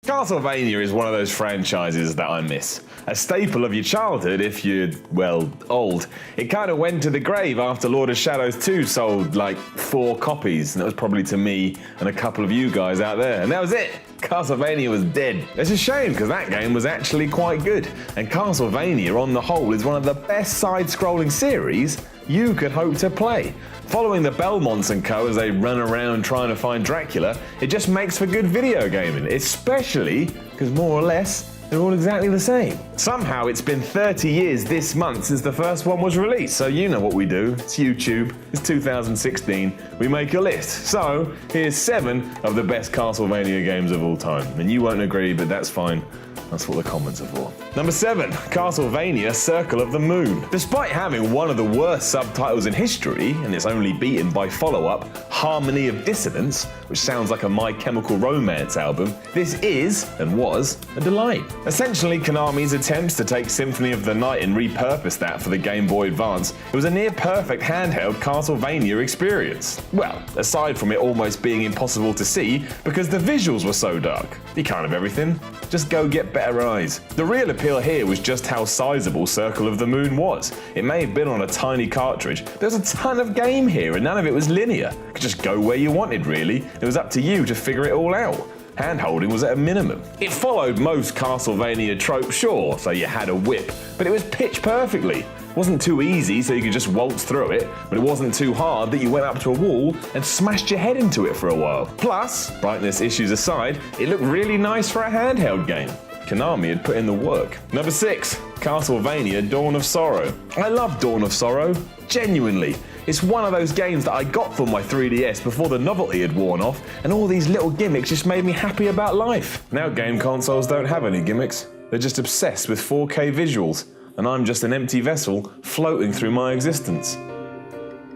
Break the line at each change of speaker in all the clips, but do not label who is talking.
Castlevania is one of those franchises that I miss. A staple of your childhood if you're, well, old. It kind of went to the grave after Lord of Shadows 2 sold like 4 copies, and that was probably to me and a couple of you guys out there, and that was it. Castlevania was dead. It's a shame because that game was actually quite good, and Castlevania on the whole is one of the best side-scrolling series you could hope to play. Following the Belmonts and co as they run around trying to find Dracula, it just makes for good video gaming, especially because more or less they're all exactly the same. Somehow it's been 30 years this month since the first one was released, so you know what we do. It's YouTube, it's 2016, we make a list. So here's 7 of the best Castlevania games of all time. And you won't agree, but that's fine. That's what the comments are for. Number 7, Castlevania Circle of the Moon. Despite having one of the worst subtitles in history, and it's only beaten by follow-up Harmony of Dissonance, which sounds like a My Chemical Romance album, this is, and was, a delight. Essentially, Konami's attempts to take Symphony of the Night and repurpose that for the Game Boy Advance, it was a near-perfect handheld Castlevania experience. Well, aside from it almost being impossible to see because the visuals were so dark. You can't have everything. Just go get better eyes. The real appeal here was just how sizable Circle of the Moon was. It may have been on a tiny cartridge, but there was a ton of game here and none of it was linear. You could just go where you wanted really. It was up to you to figure it all out. Hand-holding was at a minimum. It followed most Castlevania tropes, sure, so you had a whip, but it was pitched perfectly. It wasn't too easy so you could just waltz through it, but it wasn't too hard that you went up to a wall and smashed your head into it for a while. Plus, brightness issues aside, it looked really nice for a handheld game. Konami had put in the work. Number 6, Castlevania Dawn of Sorrow. I love Dawn of Sorrow, genuinely. It's one of those games that I got for my 3DS before the novelty had worn off, and all these little gimmicks just made me happy about life. Now game consoles don't have any gimmicks. They're just obsessed with 4K visuals, and I'm just an empty vessel floating through my existence.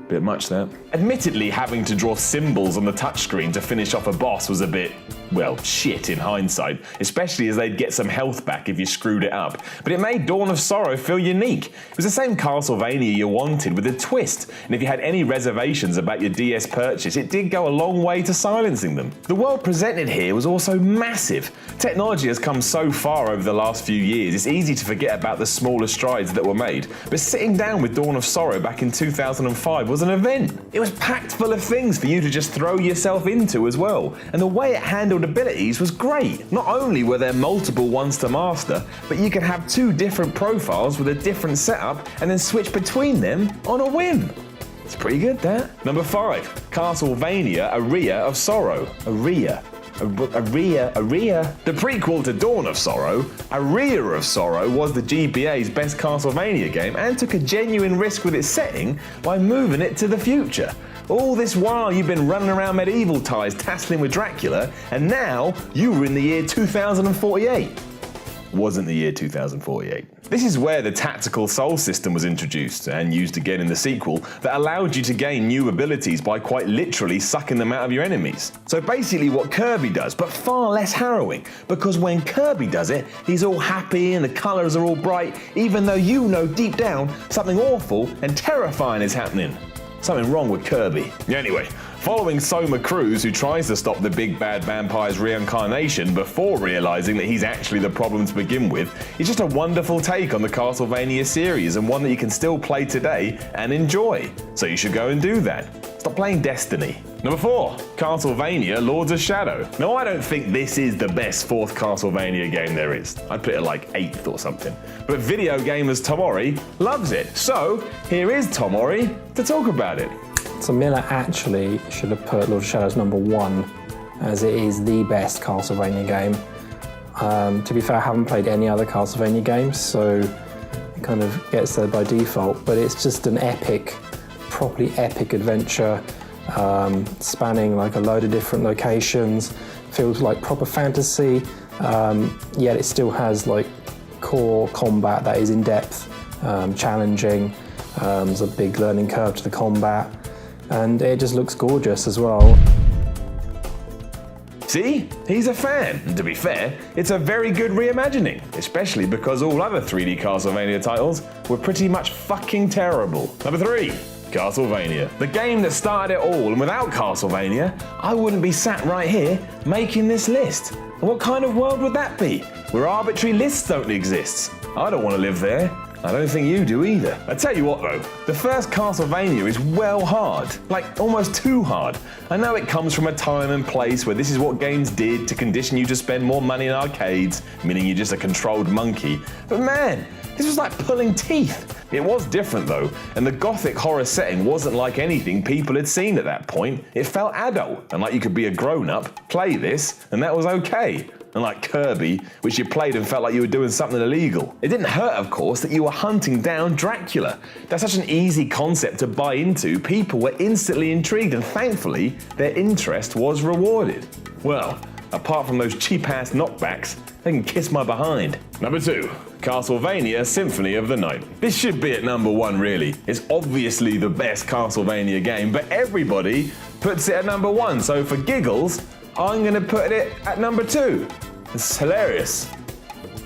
Bit much that. Admittedly, having to draw symbols on the touchscreen to finish off a boss was a bit, well, shit in hindsight, especially as they'd get some health back if you screwed it up. But it made Dawn of Sorrow feel unique. It was the same Castlevania you wanted with a twist, and if you had any reservations about your DS purchase, it did go a long way to silencing them. The world presented here was also massive. Technology has come so far over the last few years, it's easy to forget about the smaller strides that were made. But sitting down with Dawn of Sorrow back in 2005 was an event. It was packed full of things for you to just throw yourself into as well, and the way it handled abilities was great. Not only were there multiple ones to master, but you could have 2 different profiles with a different setup and then switch between them on a whim. It's pretty good, that. Number 5, Castlevania Aria of Sorrow. Aria. The prequel to Dawn of Sorrow, Aria of Sorrow was the GBA's best Castlevania game and took a genuine risk with its setting by moving it to the future. All this while you've been running around medieval ties tasseling with Dracula, and now you were in the year 2048. Wasn't the year 2048. This is where the tactical soul system was introduced, and used again in the sequel, that allowed you to gain new abilities by quite literally sucking them out of your enemies. So basically what Kirby does, but far less harrowing, because when Kirby does it, he's all happy and the colours are all bright, even though you know deep down something awful and terrifying is happening. Something wrong with Kirby. Anyway, following Soma Cruz, who tries to stop the big bad vampire's reincarnation before realising that he's actually the problem to begin with, is just a wonderful take on the Castlevania series, and one that you can still play today and enjoy. So you should go and do that. Stop playing Destiny. Number 4, Castlevania Lords of Shadow. Now I don't think this is the best 4th Castlevania game there is. I'd put it like 8th or something. But video gamers Tomori loves it. So here is Tomori to talk about it.
So Miller actually should have put Lord of Shadows number 1, as it is the best Castlevania game. To be fair, I haven't played any other Castlevania games, so it kind of gets there by default, but it's just an epic, properly epic adventure, spanning like a load of different locations, feels like proper fantasy, yet it still has like core combat that is in depth, challenging. There's a big learning curve to the combat, and it just looks gorgeous as well.
See? He's a fan, and to be fair, it's a very good reimagining, especially because all other 3D Castlevania titles were pretty much fucking terrible. Number 3, Castlevania, the game that started it all, and without Castlevania, I wouldn't be sat right here making this list. And what kind of world would that be, where arbitrary lists don't exist? I don't want to live there. I don't think you do either. I tell you what though, the first Castlevania is well hard, like almost too hard. I know it comes from a time and place where this is what games did to condition you to spend more money in arcades, meaning you're just a controlled monkey. But man, this was like pulling teeth. It was different though, and the gothic horror setting wasn't like anything people had seen at that point. It felt adult, and like you could be a grown-up, play this, and that was okay. Unlike Kirby, which you played and felt like you were doing something illegal. It didn't hurt, of course, that you were hunting down Dracula. That's such an easy concept to buy into. People were instantly intrigued, and thankfully, their interest was rewarded. Well, apart from those cheap-ass knockbacks, they can kiss my behind. Number 2, Castlevania Symphony of the Night. This should be at number 1 really. It's obviously the best Castlevania game, but everybody puts it at number 1, so for giggles, I'm gonna put it at number 2. It's hilarious.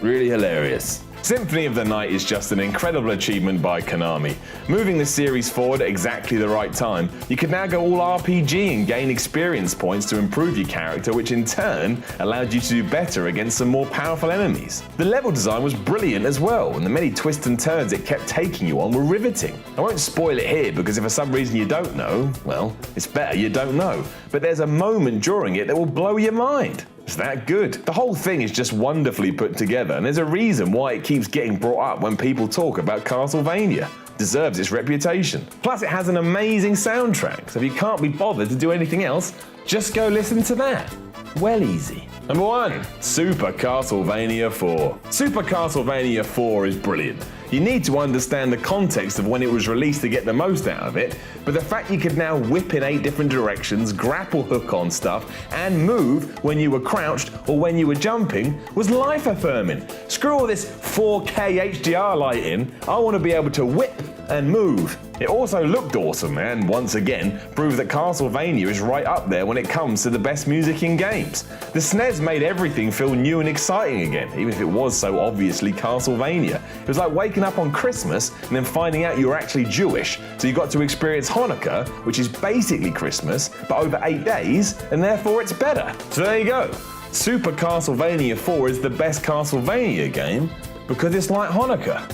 Really hilarious. Symphony of the Night is just an incredible achievement by Konami. Moving the series forward at exactly the right time, you can now go all RPG and gain experience points to improve your character, which in turn allowed you to do better against some more powerful enemies. The level design was brilliant as well, and the many twists and turns it kept taking you on were riveting. I won't spoil it here because if for some reason you don't know, well, it's better you don't know. But there's a moment during it that will blow your mind. It's that good. The whole thing is just wonderfully put together, and there's a reason why it keeps getting brought up when people talk about Castlevania. It deserves its reputation. Plus it has an amazing soundtrack, so if you can't be bothered to do anything else, just go listen to that. Well easy. Number 1, Super Castlevania 4. Super Castlevania 4 is brilliant. You need to understand the context of when it was released to get the most out of it, but the fact you could now whip in 8 different directions, grapple hook on stuff, and move when you were crouched or when you were jumping was life-affirming. Screw all this 4K HDR lighting, I want to be able to whip and move. It also looked awesome and, once again, proved that Castlevania is right up there when it comes to the best music in games. The SNES made everything feel new and exciting again, even if it was so obviously Castlevania. It was like waking up on Christmas and then finding out you were actually Jewish, so you got to experience Hanukkah, which is basically Christmas, but over 8 days, and therefore it's better. So there you go. Super Castlevania 4 is the best Castlevania game because it's like Hanukkah.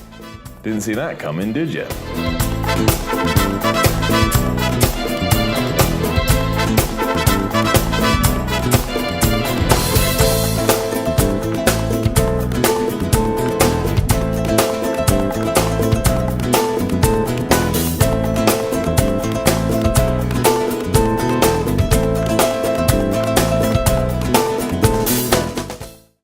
Didn't see that coming, did you?